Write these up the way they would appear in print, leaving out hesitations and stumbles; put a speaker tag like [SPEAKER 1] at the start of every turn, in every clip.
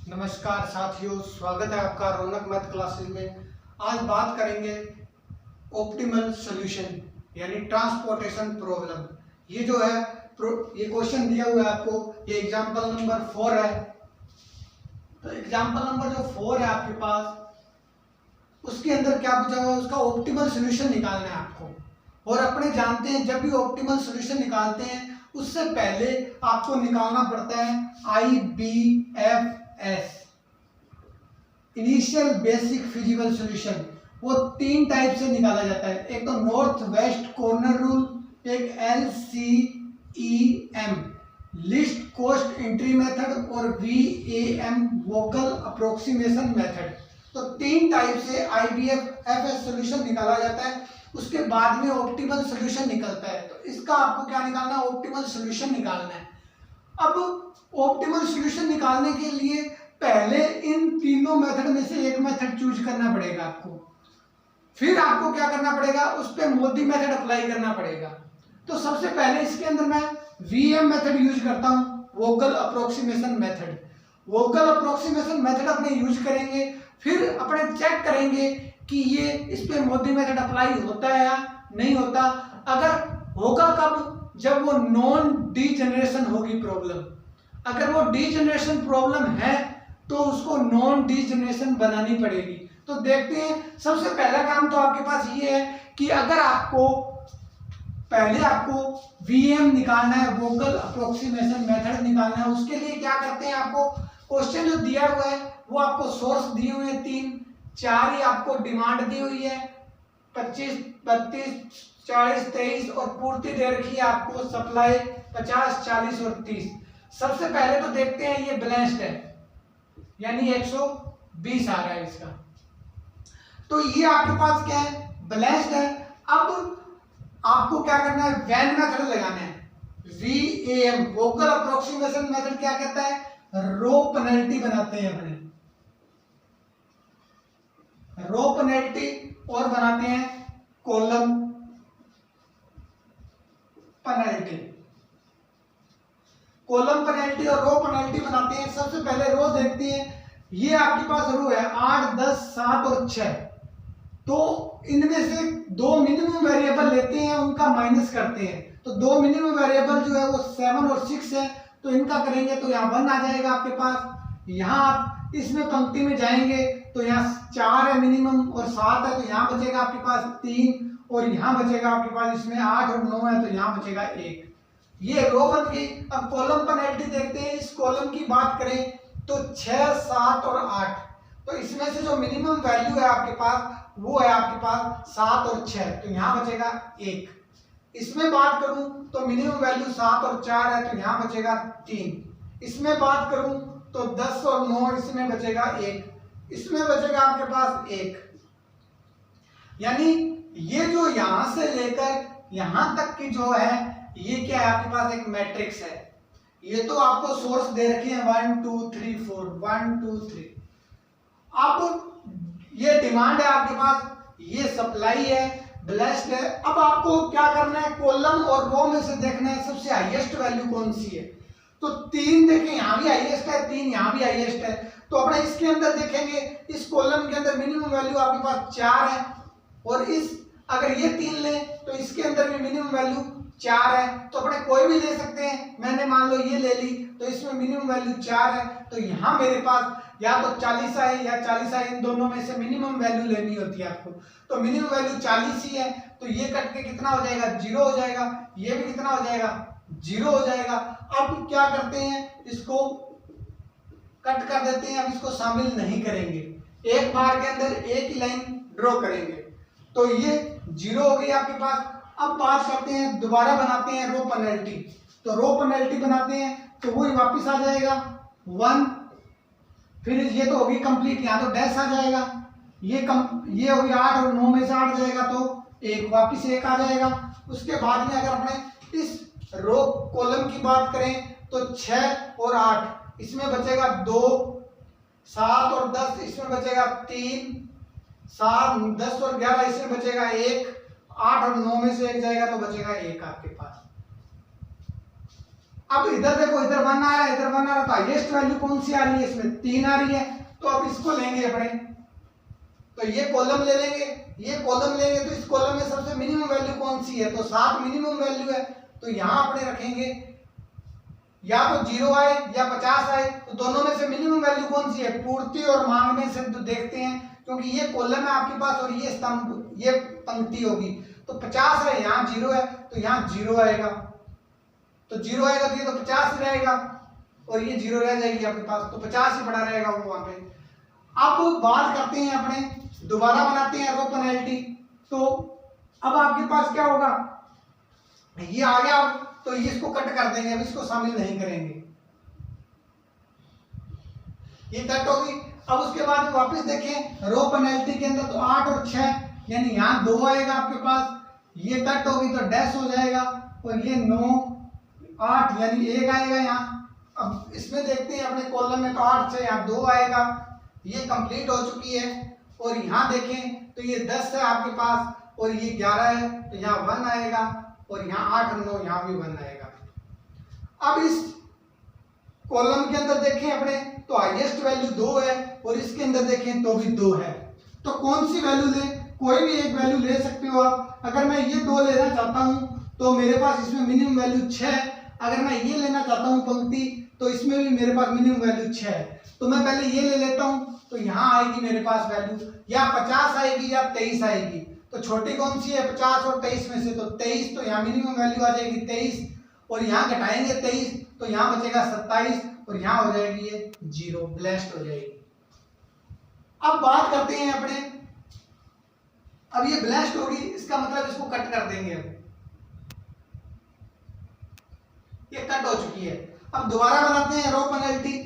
[SPEAKER 1] नमस्कार साथियों, स्वागत है आपका रौनक मैथ क्लासेस में। आज बात करेंगे ऑप्टिमल सॉल्यूशन यानी ट्रांसपोर्टेशन प्रॉब्लम। ये जो है ये क्वेश्चन दिया हुआ है आपको, ये एग्जांपल नंबर 4 है। तो एग्जांपल नंबर जो 4 है आपके पास, उसके अंदर क्या पूछा हुआ है, उसका ऑप्टिमल सॉल्यूशन निकालना है आपको। और अपने जानते हैं जब भी ऑप्टिमल सॉल्यूशन निकालते हैं उससे पहले आपको निकालना पड़ता है IBFS, initial basic feasible solution. वो 3 टाइप से निकाला जाता है। एक तो नॉर्थ वेस्ट कॉर्नर रूल, एक LCEM list cost entry method और VAM वोकल अप्रोक्सीमेशन मेथड। तो 3 टाइप से IBFS सॉल्यूशन निकाला जाता है। उसके बाद में ऑप्टिमल सॉल्यूशन निकलता है। तो इसका आपको क्या निकालना है, ऑप्टिमल सॉल्यूशन निकालना है। अब ऑप्टिमल सॉल्यूशन निकालने के लिए पहले इन तीनों मेथड में से एक मेथड चूज करना पड़ेगा आपको। फिर आपको क्या करना पड़ेगा, उस पर मोदी मेथड अप्लाई करना पड़ेगा। तो सबसे पहले इसके अंदर मैं VM मेथड यूज करता हूं, vocal approximation method. Vocal approximation method अपने यूज करेंगे, फिर अपने चेक करेंगे कि ये इस पे मोदी मेथड अप्लाई होता है या नहीं होता। अगर होगा कब, जब वो नॉन डीजेनरेशन होगी प्रॉब्लम। अगर वो डीजेनरेशन प्रॉब्लम है तो उसको नॉन डीजेनरेशन बनानी पड़ेगी। तो देखते हैं, सबसे पहला काम तो आपके पास ये है कि अगर आपको पहले आपको VM निकालना है, वोकल अप्रोक्सीमेशन मेथड निकालना है। उसके लिए क्या करते हैं, आपको क्वेश्चन जो दिया हुआ है वो आपको सोर्स दिए हुए हैं 3, 4 ही आपको डिमांड दी हुई है, 25, 32, 40, 23 और पूर्ति दे रखी है आपको सप्लाई 50, 40 और 30। सबसे पहले तो देखते हैं ये बैलेंस्ड है यानी 120 आ रहा है इसका। तो ये आपके पास क्या है, बैलेंस्ड है। अब आपको क्या करना है, वैन मेथड लगाना है। VAM वोकल अप्रोक्सीमेशन मेथड क्या कहता है, रो पेनल्टी बनाते हैं अपने, रो पेनल्टी और बनाते हैं कॉलम पेनल्टी। कॉलम पेनल्टी और रो पेनल्टी बनाते हैं। सबसे पहले रो देखते हैं, ये आपके पास रो है 8, 10, 7 और 6। तो इनमें से 2 मिनिमम वेरिएबल लेते हैं, उनका माइनस करते हैं। तो 2 मिनिमम वेरिएबल जो है वो 7 और 6 है। तो इनका करेंगे तो यहाँ 1 आ जाएगा आपके पास। यहाँ आप इसमें पंक्ति में जाएंगे तो यहाँ 4 है मिनिमम और 7 है, तो यहाँ बचेगा आपके पास 3 और यहाँ बचेगा आपके पास इसमें 8 और 9 है, तो यहाँ बचेगा 1। ये रो बन गई। अब कॉलम पेनल्टी देखते हैं। इस कॉलम की बात करें तो 6, 7 और 8। तो इसमें से जो मिनिमम वैल्यू है आपके पास वो है आपके पास 7 और 6, तो यहाँ बचेगा 1। इसमें बात करूं तो मिनिमम वैल्यू 7 और 4 है, तो यहाँ बचेगा 3। इसमें बात करूं तो 10 और 9, इसमें बचेगा 1। इसमें बचेगा आपके पास 1। यानी ये जो यहां से लेकर यहां तक की जो है ये क्या है, आपके पास एक मैट्रिक्स है। ये तो आपको सोर्स दे रखे हैं 1 2 3 4, 1 2 3। अब ये डिमांड है आपके पास, ये सप्लाई है, ब्लेस्ड है। अब आपको क्या करना है, कॉलम और रो में से देखना है सबसे हाईएस्ट वैल्यू कौन सी है। तो 3 देखें, यहाँ भी हाईएस्ट है, 3 यहाँ भी हाईएस्ट है। तो अपने इसके अंदर देखेंगे, इस कॉलम के अंदर मिनिमम वैल्यू आपके पास 4 है, और इस अगर ये 3 लें तो इसके अंदर भी मिनिमम वैल्यू 4 है। तो अपने कोई भी ले सकते हैं, मैंने मान लो ये ले ली, तो इसमें मिनिमम वैल्यू 4 है। तो यहाँ मेरे पास या तो 40 आए या 40 आए, इन दोनों में से मिनिमम वैल्यू लेनी होती है आपको। तो मिनिमम वैल्यू 40 ही है, तो ये कट के कितना हो जाएगा, 0 हो जाएगा। ये भी कितना हो जाएगा, 0 हो जाएगा। अब क्या करते हैं, इसको कट कर देते हैं। अब इसको शामिल नहीं करेंगे, एक बार के अंदर एक ही लाइन ड्रॉ करेंगे। तो ये 0 हो गई आपके पास। अब बात करते हैं, दोबारा बनाते हैं रो पेनल्टी। तो रो पेनल्टी बनाते हैं तो वही वापस आ जाएगा 1, फिर ये तो होगी कंप्लीट, यहाँ तो डैश आ जाएगा। ये होगी 8 और 9 में से 8 जाएगा तो 1, वापस 1 आ जाएगा। उसके बाद में अगर अपने इस रो कॉलम की बात करें तो 6 और 8, इसमें बचेगा 2, 7 और 10, इसमें बचेगा 3, 7, 10 और 11, इसमें बचेगा 1, 8 और 9 में से 1 जाएगा तो बचेगा 1 आपके पास। अब इधर देखो, इधर 1 आ रहा है, इधर 1 आ रहा है, तो हाईएस्ट वैल्यू कौन सी आ रही है? इसमें 3 आ रही है। तो अब इसको लेंगे अपने, तो ये कॉलम ले लेंगे, ये कॉलम लेंगे, तो इस कॉलम में सबसे मिनिमम वैल्यू कौन सी है? तो 7 मिनिमम वैल्यू है। तो यहां अपने रखेंगे, या तो 0 आए या 50 आए, तो दोनों में से मिनिमम वैल्यू कौन सी है? पूर्ति और मांग में से तो देखते हैं, क्योंकि ये कॉलम है आपके पास और ये स्तंभ, ये पंक्ति होगी। तो 50 है, यहाँ 0 है, तो यहाँ 0 आएगा, तो 0 आएगा तो ये तो 50 ही रहेगा, और ये 0 रह जाएगी आपके पास, तो 50 ही पड़ा रहेगा वो वहां पे। अब बात करते हैं अपने, दोबारा बनाते हैं रो पेनल्टी। तो अब आपके पास क्या होगा? ये आ गया, तो ये इसको कट कर देंगे, अब इसको शामिल नहीं करेंगे, ये कट होगी। अब उसके बाद वापस देखें रो पेनल्टी के अंदर, तो 8 और 6, यानी यहाँ 2 आएगा आपके पास, ये कट होगी तो डैश हो जाएगा, और ये 9 8 यानी 1 आएगा यहाँ। अब इसमें देखते हैं अपने कॉलम में, तो 8 से यहाँ 2 आएगा, ये कंप्लीट हो चुकी है। और यहाँ देखें तो ये 10 है आपके पास, और ये 11 है, तो यहाँ 1 आएगा, और यहाँ 8 और 9 यहाँ भी 1 आएगा। अब इस कॉलम के अंदर देखें अपने, तो हाईएस्ट वैल्यू 2 है, और इसके अंदर देखें तो भी 2 है। तो कौन सी वैल्यू ले? कोई भी एक वैल्यू ले सकते हो आप। अगर मैं ये 2 लेना चाहता हूँ तो मेरे पास इसमें मिनिमम वैल्यू 6 है। अगर मैं ये लेना चाहता हूँ पंक्ति, तो इसमें भी मेरे पास मिनिमम वैल्यू 6 है। तो मैं पहले ये ले लेता हूँ, तो यहाँ आएगी मेरे पास वैल्यू, या 50 आएगी या 23 आएगी। तो छोटी कौन सी है? 50 और 23 में से, तो 23, तो यहाँ मिनिमम वैल्यू आ जाएगी 23, और यहाँ घटाएंगे 23, तो यहाँ बचेगा 27, और यहाँ हो जाएगी ये 0, ब्लेस्ड हो जाएगी। अब बात करते हैं अपने, अब ये ब्लेस्ड होगी, इसका मतलब इसको कट कर देंगे। अब ये कट हो चुकी है। अब दोबारा बनाते हैं रो पेनल्टी।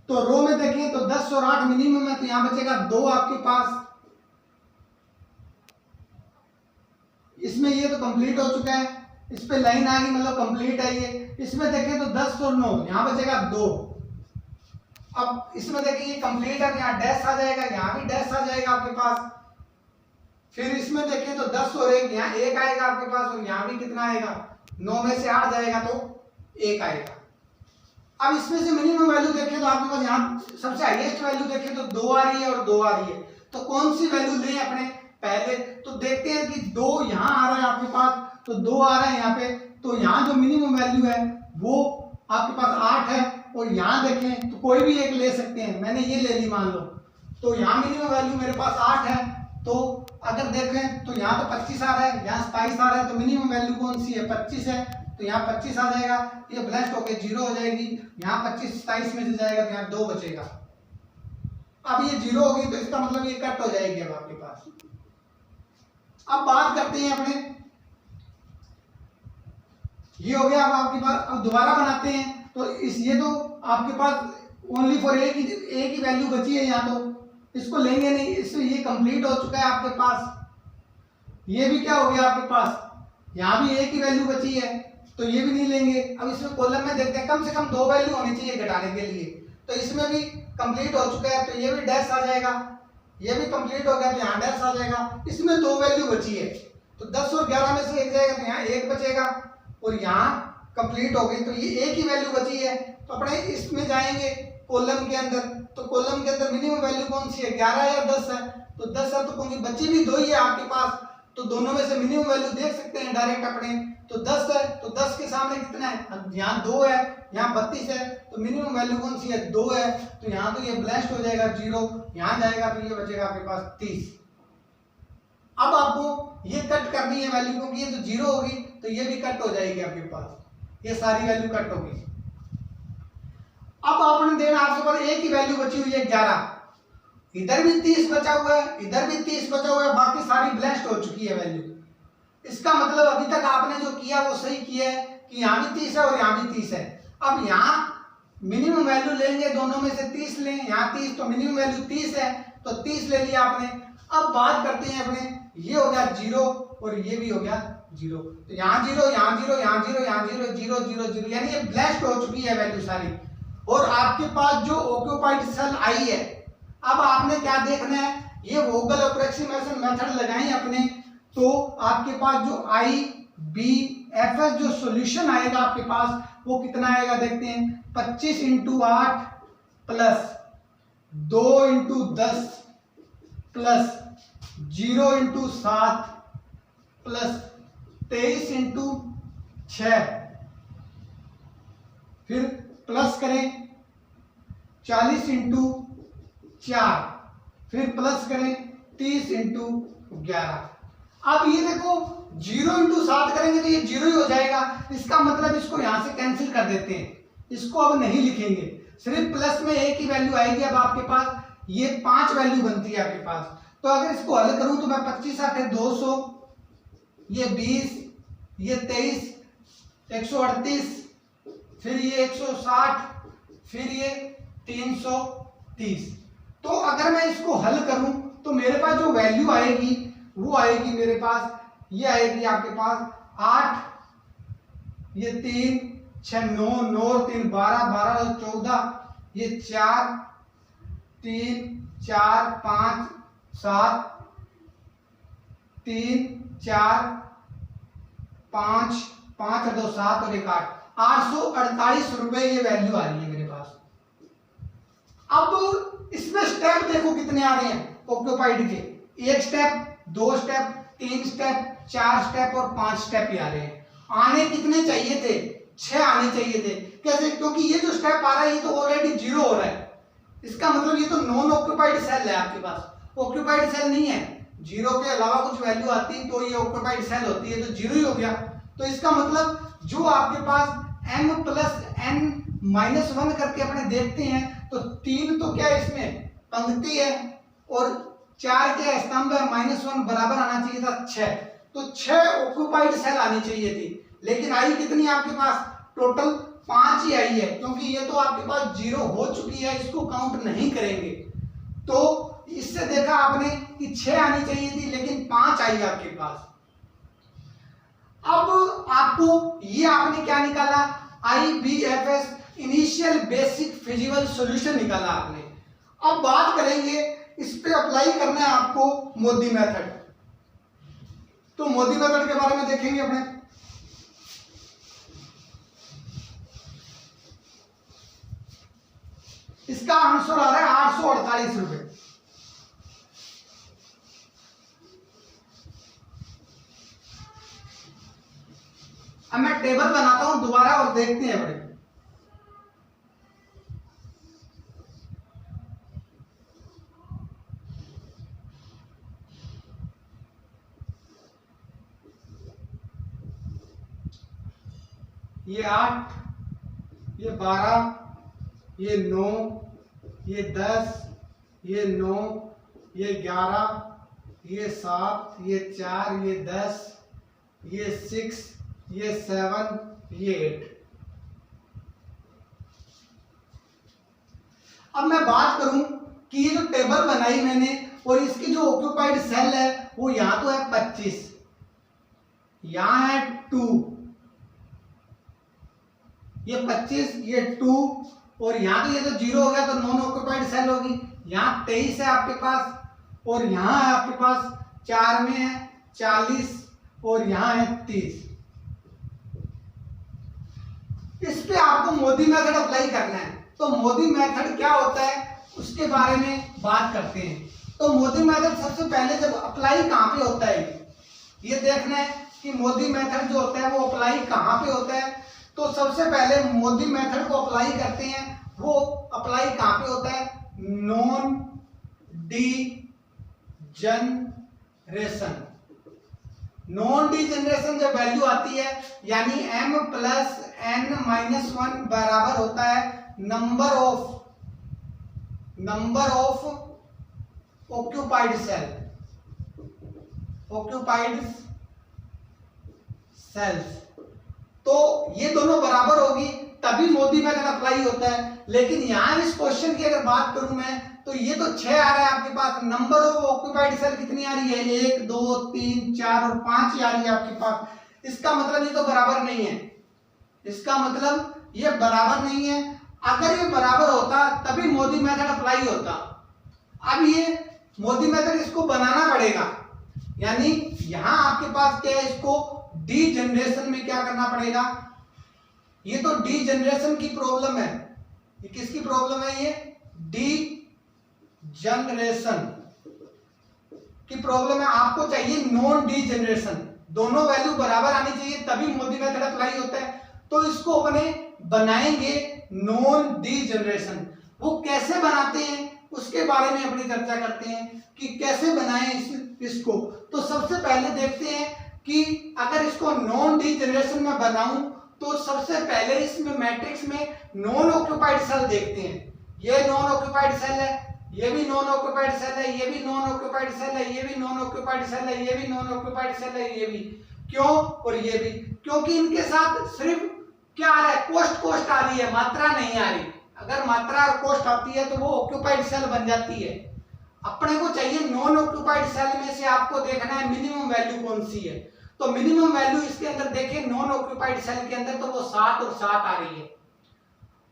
[SPEAKER 1] तो रो में देखें तो 10 और 8 मिनिमम है, तो यहां बचेगा 2 आपके पास। इसमें ये तो कंप्लीट हो चुका है, इस पे लाइन आ गई, मतलब कंप्लीट है ये। इसमें देखें तो 10 और 9, यहां बचेगा 2। अब इसमें देखिए ये कंप्लीट है, यहाँ डैश आ जाएगा, यहाँ भी डैश आ जाएगा आपके पास। फिर इसमें देखें तो 10 और 1, यहाँ 1 आएगा आपके पास, और यहाँ भी कितना आएगा? 9 में से 8 जाएगा तो 1 आएगा। अब इसमें से मिनिमम वैल्यू देखें तो आपके पास यहाँ सबसे हाईएस्ट वैल्यू देखें तो 2 आ रही है और 2 आ रही है। तो कौन सी वैल्यू लें अपने? पहले तो देखते हैं कि 2 यहाँ आ रहा है आपके पास, तो 2 आ रहा है यहाँ पे, तो यहाँ जो मिनिमम वैल्यू है वो आपके पास 8 है। और यहाँ देखें तो कोई भी एक ले सकते हैं, मैंने ये ले ली मान लो, तो यहाँ मिनिमम वैल्यू मेरे पास 8 है। तो अगर देखें तो यहाँ तो 25 आ रहा है, यहाँ 27 आ रहा है, तो मिनिमम वैल्यू कौन सी है? 25 है, तो यहाँ 25 आ जाएगा, ये ब्लेस्ड होके 0 हो जाएगी। यहाँ 25 27 में से जाएगा तो यहाँ 2 बचेगा। अब ये 0 होगी, तो इसका मतलब ये कट हो जाएगी अब आपके पास। अब बात करते हैं अपने, ये हो गया अब आपके पास। अब दोबारा बनाते हैं, तो इस ये तो आपके पास ओनली फॉर एक ही वैल्यू बची है यहाँ, तो इसको लेंगे नहीं, इससे ये कंप्लीट हो चुका है आपके पास। ये भी क्या हो गया आपके पास, यहाँ भी एक ही वैल्यू बची है, तो ये भी नहीं लेंगे। अब इसमें कॉलम में देखते हैं, कम से कम 2 वैल्यू होनी चाहिए घटाने के लिए, तो इसमें भी कंप्लीट हो चुका है, तो ये भी डैश आ जाएगा, ये भी कंप्लीट हो गया, तो यहाँ डैश आ जाएगा। इसमें 2 वैल्यू बची है, तो 10 और 11 में से 1 जाएगा, तो यहाँ 1 बचेगा, और यहाँ कंप्लीट हो गई, तो ये एक ही वैल्यू बची है। तो अपने इसमें जाएंगे कॉलम के अंदर, तो कॉलम के अंदर मिनिमम वैल्यू कौन सी है? 11 या 10 है, तो 10 है, तो कौन सी बची भी 2 ही है आपके पास, तो दोनों में से मिनिमम वैल्यू देख सकते हैं डायरेक्ट अपने। तो 10 है, तो 10 के सामने कितना है? यहाँ 2 है, यहाँ 32 है, तो मिनिमम वैल्यू कौन सी है? 2 है, तो यहाँ तो ये ब्लेस्ड हो जाएगा 0, यहाँ जाएगा तो ये बचेगा आपके पास 30। अब आपको ये कट करनी है वैल्यू, क्योंकि ये तो 0 होगी, तो ये भी कट हो जाएगी आपके पास, ये सारी वैल्यू कट होगी। अब आपने देना, आपके पास एक ही वैल्यू बची हुई है 11, इधर भी 30 बचा हुआ है, इधर भी 30 बचा हुआ है, बाकी सारी ब्लेस्ड हो चुकी है वैल्यू। इसका मतलब अभी तक आपने जो किया वो सही किया है कि यहाँ भी 30 है और यहाँ भी 30 है। अब यहाँ मिनिमम वैल्यू लेंगे, दोनों में से 30 लें, यहाँ 30, तो मिनिमम वैल्यू 30 है, तो 30 ले लिया आपने। अब बात करते हैं अपने, ये हो गया 0 और ये भी हो गया 0, तो यहाँ 0, यहाँ 0, यहाँ 0, यहाँ 0, 0, 0, 0, यानी ये ब्लेस्ड हो चुकी है वैल्यू सारी। और आपके पास जो ऑक्यूपाइड सेल आई है, अब आपने क्या देखना है, ये वोगल अप्रोक्सीमेशन मेथड लगाएं अपने, तो आपके पास जो आई बी एफ एस जो सॉल्यूशन आएगा आपके पास, वो कितना आएगा देखते हैं। 25 into 8 plus 2 into 10 plus 0 into 7 plus 23 into 6, फिर प्लस करें 40 इंटू 4, फिर प्लस करें 30 इंटू 11। अब ये देखो 0 इंटू 7 करेंगे तो ये 0 ही हो जाएगा, इसका मतलब इसको यहां से कैंसिल कर देते हैं, इसको अब नहीं लिखेंगे, सिर्फ प्लस में एक ही वैल्यू आएगी। अब आपके पास ये 5 वैल्यू बनती है आपके पास। तो अगर इसको हल करूं तो मैं 25 8 200, ये 20, ये 23, 138, फिर ये 160, फिर ये 330। तो अगर मैं इसको हल करूं तो मेरे पास जो वैल्यू आएगी वो आएगी मेरे पास, ये आएगी आपके पास 8, ये 3 6 9 9 3 12 12 14, ये 4 3 4 5 7 3 4 5 5 2 7 और 1 8, 848 रुपए ये वैल्यू आ रही है मेरे पास। अब इसमें स्टेप देखो कितने आ रहे हैं ऑक्यूपाइड के, 1 स्टेप 2 स्टेप 3 स्टेप 4 स्टेप और 5 स्टेप ही आ रहे हैं। आने कितने चाहिए थे? 6 आने चाहिए थे। कैसे? क्योंकि ये जो स्टेप आ रहा है ये तो ऑलरेडी 0 हो रहा है, इसका मतलब ये तो नॉन ऑक्यूपाइड सेल है आपके पास, ऑक्यूपाइड सेल नहीं है। 0 के अलावा कुछ वैल्यू आती तो ये ऑक्यूपाइड सेल होती है, तो 0 ही हो गया। तो इसका मतलब जो आपके पास m प्लस n -1 करके अपने देखते हैं तो 3 तो क्या है इसमें पंक्ति है और 4 क्या स्तंभ है, -1 बराबर आना चाहिए था 6, तो 6 ऑक्यूपाइड सेल आनी चाहिए थी, लेकिन आई कितनी आपके पास? टोटल 5 ही आई है, क्योंकि ये तो आपके पास 0 हो चुकी है, इसको काउंट नहीं करेंगे। तो इससे देखा आपने कि 6 आनी चाहिए थी लेकिन 5 आई आपके पास। अब आपको ये आपने क्या निकाला? IBFS initial basic feasible solution निकाला आपने। अब बात करेंगे इस पे अप्लाई करना है आपको मोदी मेथड। तो मोदी मेथड के बारे में देखेंगे अपने। इसका आंसर आ रहा है 848 रुपए। अब मैं टेबल बनाता हूं दोबारा और देखते हैं बड़े। ये 8, ये 12, ये 9, ये 10, ये 9, ये 11, ये 7, ये 4, ये 10, ये 6, ये 7, ये 8। अब मैं बात करूं कि ये जो टेबल बनाई मैंने और इसकी जो ऑक्यूपाइड सेल है वो यहां तो है 25, यहां है 2, ये 25, ये 2 और यहां तो ये तो 0 हो गया तो नॉन ऑक्यूपाइड सेल होगी। यहां 23 है आपके पास और यहां है आपके पास 4 में है 40 और यहां है 30। इस पे आपको मोदी मेथड अप्लाई करना है। तो मोदी मेथड क्या होता है उसके बारे में बात करते हैं। तो मोदी मेथड सबसे पहले जब अप्लाई कहां पे होता है ये देखना है कि मोदी मेथड जो होता है वो अप्लाई कहां पे होता है। तो सबसे पहले मोदी मेथड को अप्लाई करते हैं, वो अप्लाई कहां पे होता है? Non degeneration. नॉन डीजनरेशन जब वैल्यू आती है यानी m प्लस n-1 बराबर होता है नंबर ऑफ ऑक्यूपाइड सेल्स। तो ये दोनों बराबर होगी तभी मोदी मेथड अप्लाई होता है। लेकिन यहां इस क्वेश्चन की अगर बात करूं मैं तो ये तो 6 आ रहा है आपके पास, नंबर ऑफ ऑक्यूपाइड सेल कितनी आ रही है? 1 2 3 4 और 5 ही आ रही है आपके पास। इसका मतलब ये तो बराबर नहीं है, इसका मतलब ये बराबर नहीं है। अगर ये बराबर होता तभी मोदी मेथड अप्लाई होता। अब ये मोदी मेथड इसको बनाना पड़ेगा, यानी यहां आपके पास क्या है, इसको डी जनरेशन में क्या करना पड़ेगा, ये तो डी जनरेशन की प्रॉब्लम है। ये किसकी प्रॉब्लम है? ये डी जनरेशन की प्रॉब्लम है। आपको चाहिए नॉन डी जनरेशन, दोनों वैल्यू बराबर आनी चाहिए तभी मोदी मेथड अप्लाई होता है। तो इसको अपने बनाएंगे नॉन डी जनरेशन। वो कैसे बनाते हैं उसके बारे में अपनी चर्चा करते हैं कि कैसे बनाएं इसको। तो सबसे पहले देखते हैं कि अगर इसको नॉन डी जनरेशन में बनाऊं तो सबसे पहले इसमें मैट्रिक्स में नॉन ऑक्यूपाइड सेल देखते हैं। ये नॉन ऑक्यूपाइड सेल है, ये भी नॉन ऑक्यूपाइड सेल है, ये भी नॉन ऑक्यूपाइड सेल है, ये भी नॉन ऑक्यूपाइड सेल है, ये भी नॉन ऑक्यूपाइड सेल है, ये भी। क्यों? और ये भी, क्योंकि इनके साथ सिर्फ क्या आ रहा है? कोष्ट आ रही है, मात्रा नहीं आ रही। अगर मात्रा और कोष्ट आती है तो वो ऑक्यूपाइड सेल बन जाती है। अपने को चाहिए नॉन ऑक्यूपाइड सेल में से आपको देखना है मिनिमम वैल्यू कौन सी है। तो मिनिमम वैल्यू इसके अंदर देखें नॉन ऑक्यूपाइड सेल के अंदर तो वो 7 और 7 आ रही है।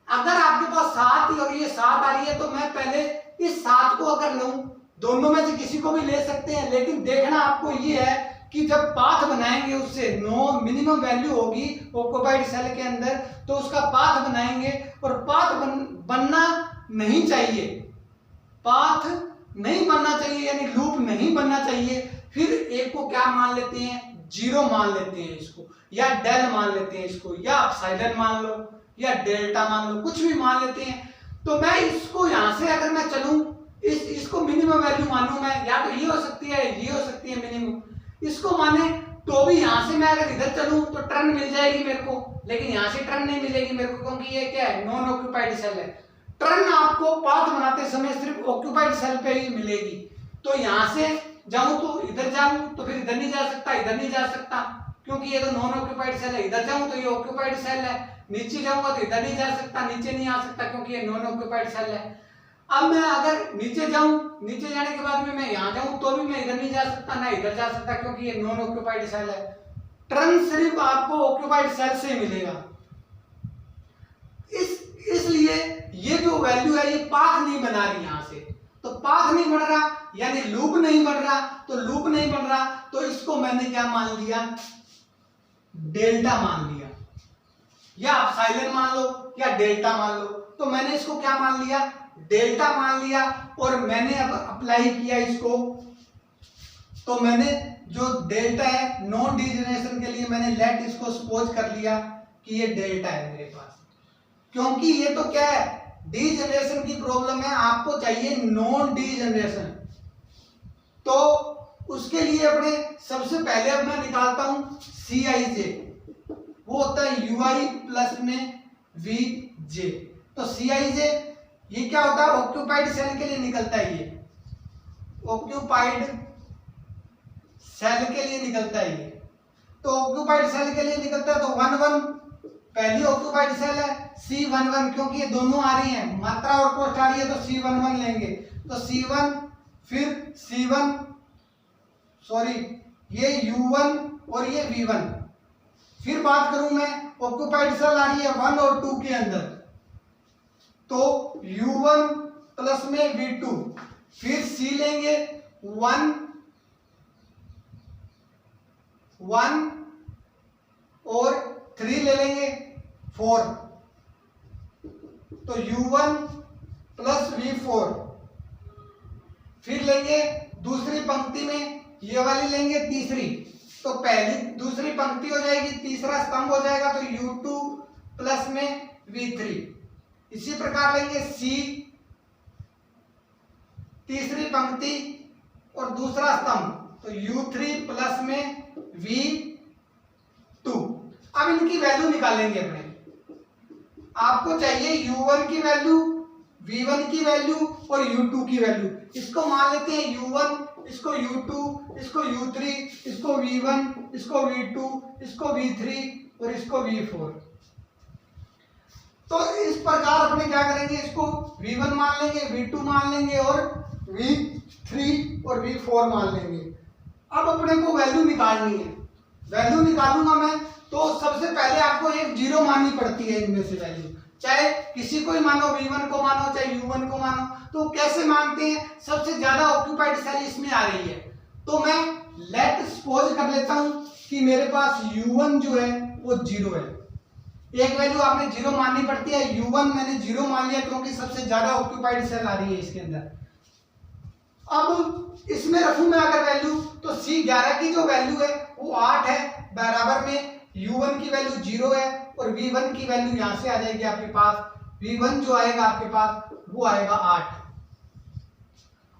[SPEAKER 1] अगर आपके पास 7 और ये 7 आ रही है तो मैं पहले इस 7 को अगर लूं, दोनों में से किसी को भी ले सकते हैं, लेकिन देखना आपको ये है कि जब पाथ बनाएंगे उससे नो मिनिमम वैल्यू होगी ऑक्यूपाइड सेल के अंदर तो उसका पाथ बनाएंगे। और पाथ बनना नहीं चाहिए, पाथ नहीं बनना चाहिए यानी लूप नहीं बनना चाहिए। फिर एक को क्या मान लेते हैं? 0 मान लेते हैं इसको, या डेल मान लेते हैं इसको, या एप्सिलॉन मान लो, या डेल्टा मान लो, कुछ भी मान लेते हैं। तो मैं इसको यहां से अगर मैं चलूं इसको मिनिमम वैल्यू मानूं मैं, या तो ये हो सकती है, ये हो सकती है मिनिमम, इसको माने तो भी यहां से मैं अगर इधर चलूं तो टर्न मिल जाएगी मेरे को, लेकिन यहां से टर्न नहीं मिलेगी मेरे को क्योंकि ये क्या है? नॉन ऑक्यूपाइड सेल है। टर्न आपको पाथ बनाते समय सिर्फ ऑक्यूपाइड सेल पे ही मिलेगी। तो यहां से जाऊं तो इधर जाऊं तो फिर इधर नहीं जा सकता, इधर नहीं जा सकता क्योंकि ये तो नॉन ऑक्यूपाइड सेल है। इधर जाऊं तो ये ऑक्यूपाइड सेल है, नीचे जाऊंगा तो इधर नहीं जा सकता, नीचे नहीं आ सकता क्योंकि ये नॉन ऑक्यूपाइड सेल है। अब मैं अगर नीचे जाऊं, नीचे जाने के बाद में मैं यहां जाऊं तो भी मैं इधर नहीं जा सकता ना इधर जा सकता क्योंकि ये नॉन ऑक्यूपाइड सेल है। टर्न सिर्फ आपको ऑक्यूपाइड सेल से मिलेगा। इसलिए ये जो वैल्यू है ये पाथ नहीं बना रही यहां से, तो पाथ नहीं बन रहा यानी लूप नहीं बन रहा। तो लूप नहीं बन रहा तो इसको मैंने क्या मान लिया? डेल्टा मान लिया, या एप्सिलॉन मान लो या डेल्टा मान लो। तो मैंने इसको क्या मान लिया? डेल्टा मान लिया। और मैंने अब अप्लाई किया इसको, तो मैंने जो डेल्टा है नॉन डी जनरेशन के लिए मैंने लेट इसको सपोज कर लिया कि ये डेल्टा है मेरे पास, क्योंकि ये तो क्या है? डी जनरेशन की प्रॉब्लम है, आपको चाहिए नॉन डी जनरेशन। तो उसके लिए अपने सबसे पहले अब मैं निकालता हूं Cij, वो होता है ui प्लस में vj। तो Cij ये क्या होता है? ऑक्यूपाइड सेल के लिए निकलता है, ये ऑक्यूपाइड सेल के लिए निकलता है ये। तो ऑक्यूपाइड सेल के लिए निकलता है तो 1 1 पहली ऑक्यूपाइड सेल है C11 क्योंकि ये दोनों आ रही हैं, मात्रा और कोष्ट आ रही है तो C11 लेंगे। तो C1 फिर C1 सॉरी ये U1 और ये V1। फिर बात करूं मैं ऑक्यूपाइड सेल आ रही है 1 और 2 के अंदर तो U1 प्लस में V2। फिर C लेंगे 1 1 और 3 ले लेंगे 4। तो U1 प्लस V4। फिर लेंगे दूसरी पंक्ति में ये वाली लेंगे तीसरी, तो पहली दूसरी पंक्ति हो जाएगी, तीसरा स्तंभ हो जाएगा तो U2 प्लस में V3। इसी प्रकार लेंगे C तीसरी पंक्ति और दूसरा स्तंभ तो U3 प्लस में V2। अब इनकी वैल्यू निकालेंगे अपने। आपको चाहिए U1 की वैल्यू, V1 की वैल्यू और U2 की वैल्यू। इसको मान लेते हैं U1, इसको U2, इसको U3, इसको V1, इसको V2, इसको V3 और इसको V4। तो इस प्रकार अपने क्या करेंगे? इसको V1 मान लेंगे, V2 मान लेंगे और V3 और V4 मान लेंगे। अब अपने को वैल्यू निकालनी है। वैल्यू निकालूंगा मैं तो सबसे पहले आपको एक 0 माननी पड़ती है इनमें से वैल्यू, चाहे किसी को ही मानो, V1 को मानो चाहे U1 को मानो। तो कैसे मानते हैं? सबसे ज्यादा ऑक्यूपाइड सेल इसमें आ रही है तो मैं लेट सपोज कर लेता हूं कि मेरे पास U1 जो है वो 0 है। एक वैल्यू आपने 0 माननी पड़ती है, U1 मैंने 0 मान लिया क्योंकि सबसे ज्यादा ऑक्यूपाइड सेल आ रही है इसके अंदर। अब इसमें रखूं मैं अगर वैल्यू, तो C11 की जो वैल्यू है वो 8 है, बराबर में U1 की वैल्यू 0 है और V1 की वैल्यू यहां से आ जाएगी आपके पास, V1 जो आएगा आपके पास वो आएगा 8।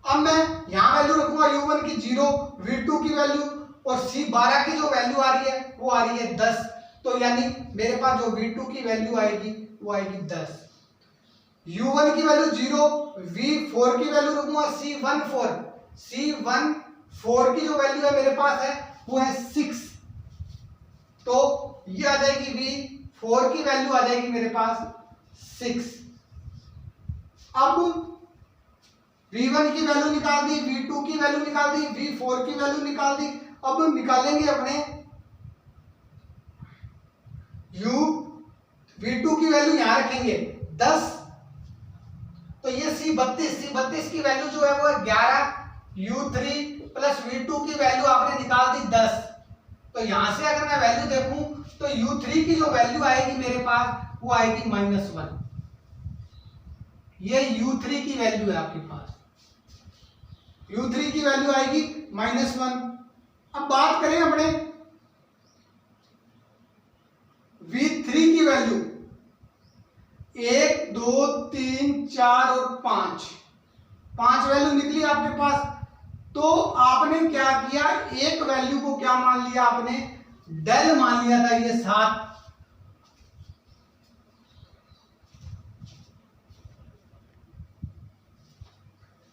[SPEAKER 1] अब मैं यहां वैल्यू रखूंगा U1 की 0, V2 की वैल्यू और C12 की जो वैल्यू आ रही है वो आ रही है 10, तो यानी मेरे पास जो V2 की वैल्यू आएगी वो आएगी 10। U1 की वैल्यू 0, V4 की वैल्यू रखूंगा C14 की जो वैल्यू है मेरे पास है वो है 6, तो ये आ जाएगी V4 की वैल्यू आ जाएगी मेरे पास 6। अब V1 की वैल्यू निकाल दी, V2 की वैल्यू निकाल दी, V4 की वैल्यू निकाल दी। अब निकालेंगे अपने V2 की वैल्यू यहां रखेंगे 10, तो ये C32 की वैल्यू जो है वो है 11, U3 प्लस V2 की वैल्यू आपने निकाल दी 10, तो यहां से अगर मैं वैल्यू देखूं तो U3 की जो वैल्यू आएगी मेरे पास वो आएगी -1, ये U3 की वैल्यू है आपके पास, U3 की वैल्यू आएगी -1। अब बात करें अपने V3 की वैल्यू, 1 2 3 4 और 5 वैल्यू निकली आपके पास, तो आपने क्या किया, एक वैल्यू को क्या मान लिया आपने, डेल मान लिया था, ये 7।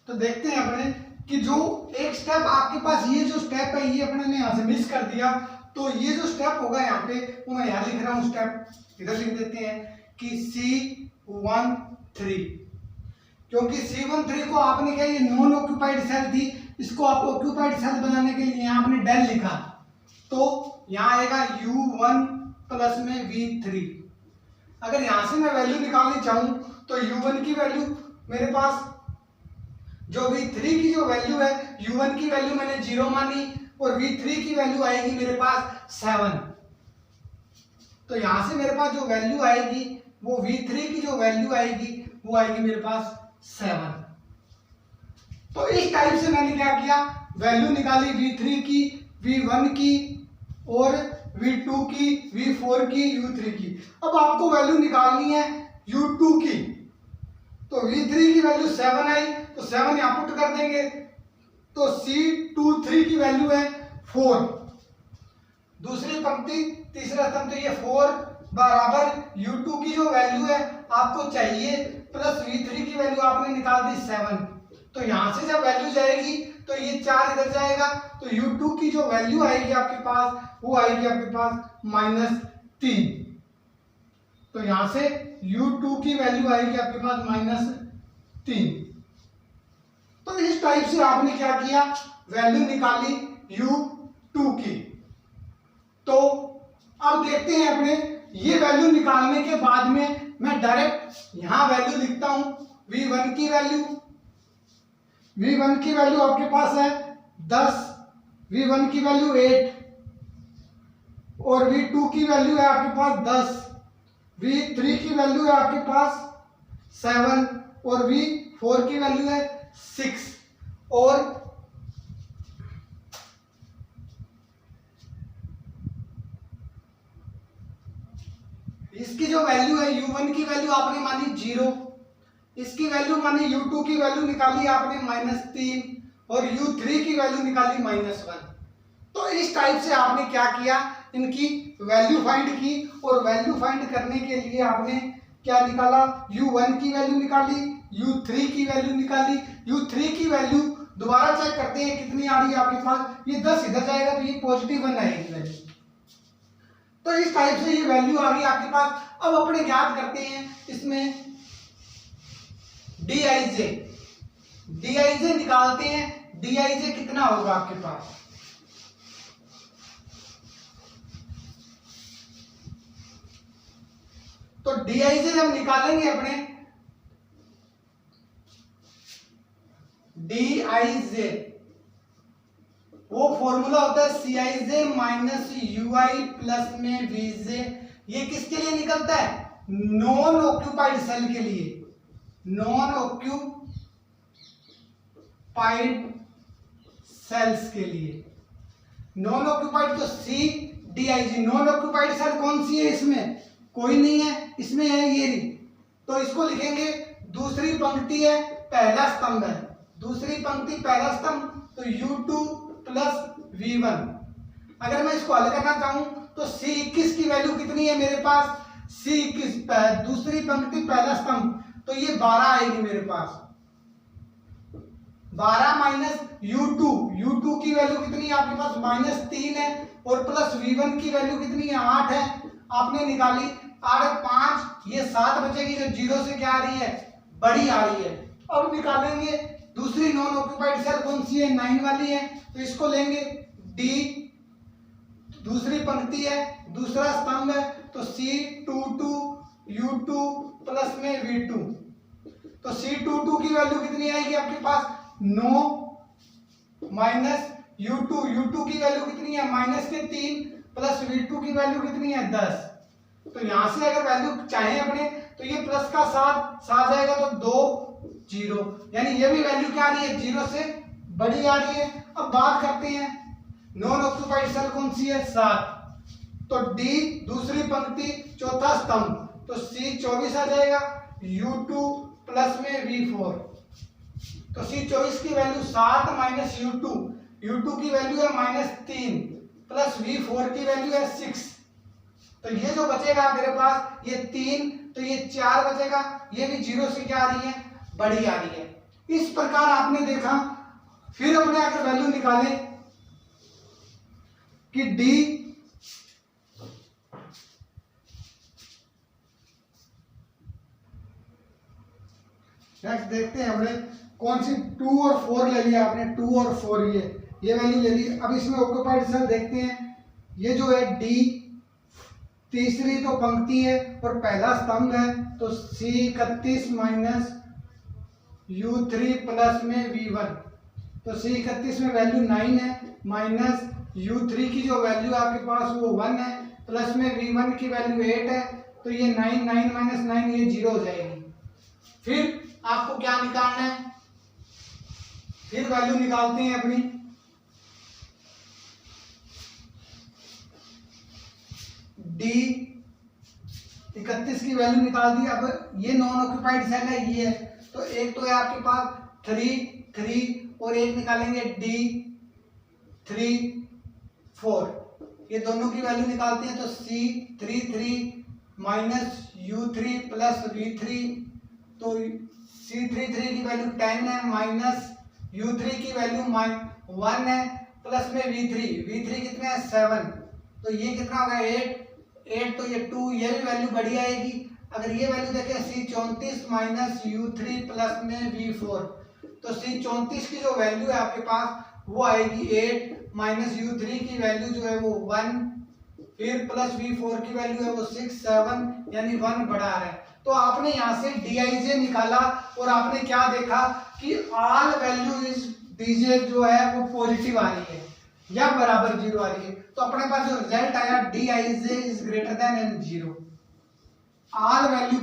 [SPEAKER 1] तो देखते हैं अपने कि जो एक स्टेप आपके पास, ये जो स्टेप है ये अपने ने यहां से मिस कर दिया, तो ये जो स्टेप होगा यहाँ पे वो मैं यहां लिख रहा हूं, स्टेप इधर लिख देते हैं कि C13, क्योंकि C13 को आपने क्या, ये नॉन ऑक्यूपाइड सेल थी, इसको आप ऑक्यूपाइड सेल बनाने के लिए यहाँ आपने डेल लिखा, तो यहाँ आएगा U1 प्लस में V3। अगर यहां से मैं वैल्यू निकालनी चाहूं तो U1 की वैल्यू मेरे पास, जो V3 की जो वैल्यू है, U1 की वैल्यू मैंने 0 मानी और V3 की वैल्यू आएगी मेरे पास 7, तो यहां से मेरे पास जो वैल्यू आएगी वो V3 की जो वैल्यू आएगी वो आएगी मेरे पास 7। तो इस टाइप से मैंने क्या किया, वैल्यू निकाली V3 की, V1 की और V2 की, V4 की, U3 की। अब आपको वैल्यू निकालनी है U2 की, तो V3 की वैल्यू 7 आई, तो 7 यहां पुट कर देंगे, तो C23 की वैल्यू है 4, दूसरी पंक्ति तीसरा स्तंभ, तो ये 4 बराबर U2 की जो वैल्यू है आपको चाहिए प्लस V3 की वैल्यू आपने निकाल दी 7, तो यहां से जब वैल्यू जाएगी तो ये 4 इधर जाएगा, तो U2 की जो वैल्यू आएगी आपके पास वो आएगी आपके पास -3, तो यहां से U2 की वैल्यू आएगी आपके पास -3। तो इस टाइप से आपने क्या किया, वैल्यू निकाली U2 की। तो अब देखते हैं अपने, ये वैल्यू निकालने के बाद में मैं डायरेक्ट यहां वैल्यू लिखता हूं, V1 की वैल्यू आपके पास है 10, V1 की वैल्यू 8 और V2 की वैल्यू है आपके पास 10, V3 की वैल्यू है आपके पास 7 और V4 की वैल्यू है 6, और इसकी जो वैल्यू है U1 की वैल्यू आपने मानी 0, इसकी वैल्यू मानी, U2 की वैल्यू निकाली आपने -3 और U3 की वैल्यू निकाली -1। तो इस टाइप से आपने क्या किया, इनकी वैल्यू फाइंड की, और वैल्यू फाइंड करने के लिए आपने क्या निकाला, U1 की वैल्यू निकाली, U3 की वैल्यू निकाली, U3 की वैल्यू दोबारा चेक करते हैं कितनी आ रही है आपके पास, ये 10 इधर जाएगा तो ये +1 आएगी वैल्यू। तो इस टाइप से ये वैल्यू आ गई आपके पास। अब अपने ज्ञात करते हैं इसमें DIJ निकालते हैं, DIJ कितना होगा आपके पास, तो DIJ हम निकालेंगे अपने, DIJ वो फॉर्मूला होता है CIJ - UI प्लस में VJ, ये किसके लिए निकलता है? नॉन ऑक्यूपाइड सेल के लिए, नॉन ऑक्यूपाइड सेल्स के लिए। नॉन ऑक्यूपाइड तो CDIG। नॉन ऑक्यूपाइड सेल कौन सी है? इसमें कोई नहीं है, इसमें है ये रही। तो इसको लिखेंगे, दूसरी पंक्ति है पहला स्तंभ है, दूसरी पंक्ति पहला स्तंभ, तो U2 प्लस V1। अगर मैं इसको हल करना चाहूं तो C21 की वैल्यू कितनी है मेरे पास? C21 दूसरी पंक्ति पहला स्तंभ, तो ये 12 आएगी मेरे पास। 12 माइनस U2 की वैल्यू कितनी है आपके पास? -3 है, और प्लस V1 की वैल्यू कितनी है? 8 है। आपने निकाली 8 5, ये 7 बचेगी जो 0 से क्या आ रही है? बड़ी आ रही है। अब निकालेंगे दूसरी नॉन ऑक्यूपाइड सेल कौन सी है? 9 वाली है, तो इसको लेंगे D, दूसरी पंक्ति है, दूसरा स्तंभ है, तो C22 U2 प्लस में V2। तो C22 की वैल्यू कितनी आएगी आपके पास? 9 माइनस U2 की वैल्यू कितनी है? -3 प्लस V2 की वैल्यू कितनी है? 10। तो यहां से अगर वैल्यू चाहे अपने, तो ये प्लस का 7 जाएगा, तो 2 0, यानी ये भी वैल्यू क्या आ रही है? 0 से बड़ी आ रही है। अब बात करते हैं नॉन ऑक्यूपाइड सेल कौन सी है? 7। तो D दूसरी पंक्ति चौथा स्तंभ, तो C24 आ जाएगा, U2 प्लस में V4। तो C24 की वैल्यू 7 माइनस U2 की वैल्यू है -3 प्लस V4 की वैल्यू है 6। तो ये जो बचेगा मेरे पास, ये 3, तो ये 4 बचेगा, ये भी 0 से क्या आ रही है? बड़ी आ रही है। इस प्रकार आपने देखा। फिर अपने अगर वैल्यू निकाले कि D नेक्स्ट देखते हैं हमने कौन सी 2 और 4 ले लिया आपने, 2 और 4 ये वैल्यू ले ली। अब इसमें ऑक्यूपाइड सेल देखते हैं। ये जो है D तीसरी तो पंक्ति है और पहला स्तंभ है, तो C31 माइनस U3 प्लस में V1। तो C31 में वैल्यू 9 है, माइनस U3 की जो वैल्यू आपके पास वो 1 है, प्लस में V1 की वैल्यू 8 है, तो ये 9 माइनस 9 ये 0 हो जाएगी। फिर आपको क्या निकालना है? फिर वैल्यू निकालते हैं अपनी। D 31 की वैल्यू निकाल दी। अब ये नॉन ऑक्यूपाइड सेल है, ये है, तो एक तो है आपके पास 3 और एक निकालेंगे D 4। ये दोनों की वैल्यू निकालते हैं, तो C33 minus U3 plus V3, तो C33 की वैल्यू 10 है, माइनस U3 की वैल्यू 1 है, प्लस में V3 कितना है? 7। तो ये कितना होगा? 8, तो ये 2, ये भी वैल्यू बड़ी आएगी। अगर ये वैल्यू देखें C34 माइनस U3 प्लस में V4, तो C34 की जो वैल्यू है आपके पास वो आएगी 8, माइनस U3 की वैल्यू जो है वो 1, फिर प्लस V4 की वैल्यू है वो 6 7, यानी 1 बढ़ा आ रहा है। तो आपने यहाँ से Dij निकाला और आपने क्या देखा कि ऑल वैल्यू इज Dj जो है वो पॉजिटिव आ रही है या बराबर 0 आ रही है। तो अपने पास जो रिजल्ट आया Dij is greater than 0। All value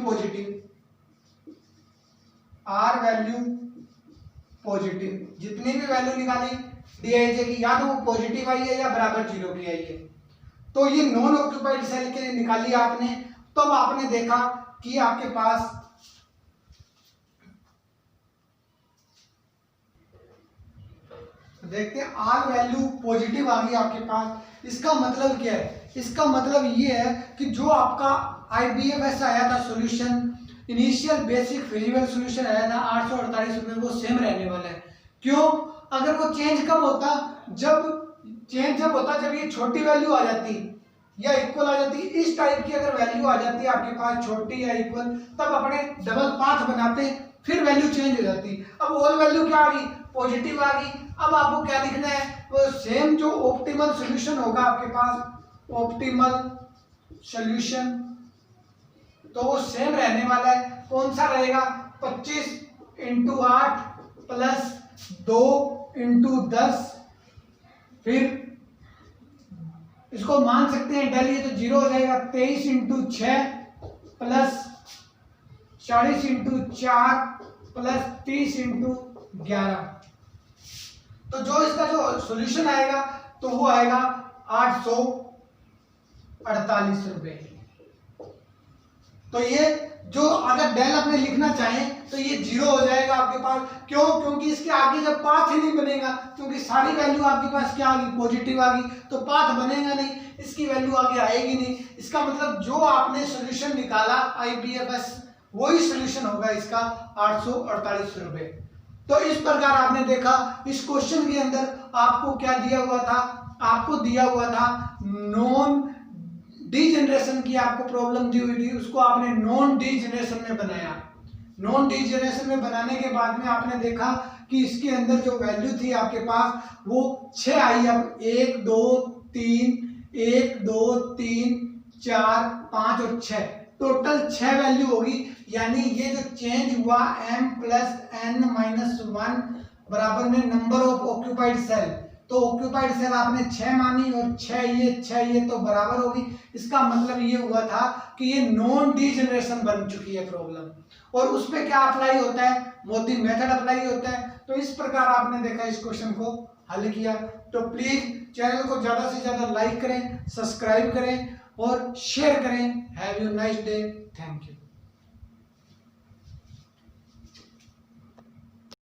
[SPEAKER 1] positive, जितनी भी वैल्यू निकाली Dij की, या तो वो पॉजिटिव आई है या बराबर 0 की आई है। तो ये नॉन ऑक्यूपाइड सेल के लिए निकाली आपने। तो अब आपने देखा कि आपके पास देखते हैं ऑल वैल्यू पॉजिटिव आ गई आपके पास। इसका मतलब क्या है? इसका मतलब ये है कि जो आपका IBFS आया था solution, initial basic physical solution आया था 848 रुपए, वो सेम रहने वाला है। क्यों? अगर वो चेंज कब होता? जब होता जब ये छोटी वैल्यू आ जाती या इक्वल आ जाती। इस टाइप की अगर वैल्यू आ जाती है आपके पास छोटी या इक्वल, तब अपने डबल पाथ बनाते, फिर वैल्यू चेंज हो जाती। अब ऑल वैल्यू क्या आ गई? पॉजिटिव आ गई। अब आपको क्या लिखना है? वो सेम जो ऑप्टिमल सॉल्यूशन होगा आपके पास, ऑप्टिमल सॉल्यूशन, तो वो सेम रहने वाला है। कौन सा रहेगा? 25 × 8 प्लस 2 × 10, फिर इसको मान सकते हैं डेल, ये तो 0 हो जाएगा। 23 into 6 plus 40 into 4 plus 30 into 11। तो जो इसका जो सॉल्यूशन आएगा तो वो आएगा 848 रुपए। तो ये जो अगर डेल अपने लिखना चाहें तो ये 0 हो जाएगा आपके पास। क्यों? क्योंकि इसके आगे जब पाथ ही नहीं बनेगा, क्योंकि सारी वैल्यू आपके पास क्या आ गई, पॉजिटिव आ गई, तो पाथ बनेगा नहीं, इसकी वैल्यू आगे आएगी नहीं। इसका मतलब जो आपने सॉल्यूशन निकाला IBFS वही सॉल्यूशन होगा इसका 848 रुपए। तो इस प्रकार आपने देखा इस क्वेश्चन के अंदर आपको क्या दिया हुआ था, आपको दिया हुआ था नॉन डीजेनरेशन की आपको प्रॉब्लम दी हुई थी, उसको आपने नॉन डीजेनरेशन में बनाया। नॉन डीजेनरेशन में बनाने के बाद में आपने देखा कि इसके अंदर जो वैल्यू थी आपके पास वो 6 आई। अब 1 2 3 1 2 3 4 5 और 6, टोटल 6 वैल्यू होगी। यानी ये जो चेंज हुआ m प्लस n माइनस 1 बराबर में नंबर ऑफ ऑक्यूपाइड सेल, तो ऑक्यूपाइड सेल आपने 6 मानी और 6 ये तो बराबर होगी। इसका मतलब ये हुआ था कि ये नॉन डीजेनरेशन बन चुकी है प्रॉब्लम, और उस पर क्या अप्लाई होता है, मोदी मेथड अप्लाई होता है। तो इस प्रकार आपने देखा इस क्वेश्चन को हल किया। तो प्लीज चैनल को ज्यादा से ज्यादा लाइक करें, सब्सक्राइब करें और शेयर करें। Have you nice day, thank you.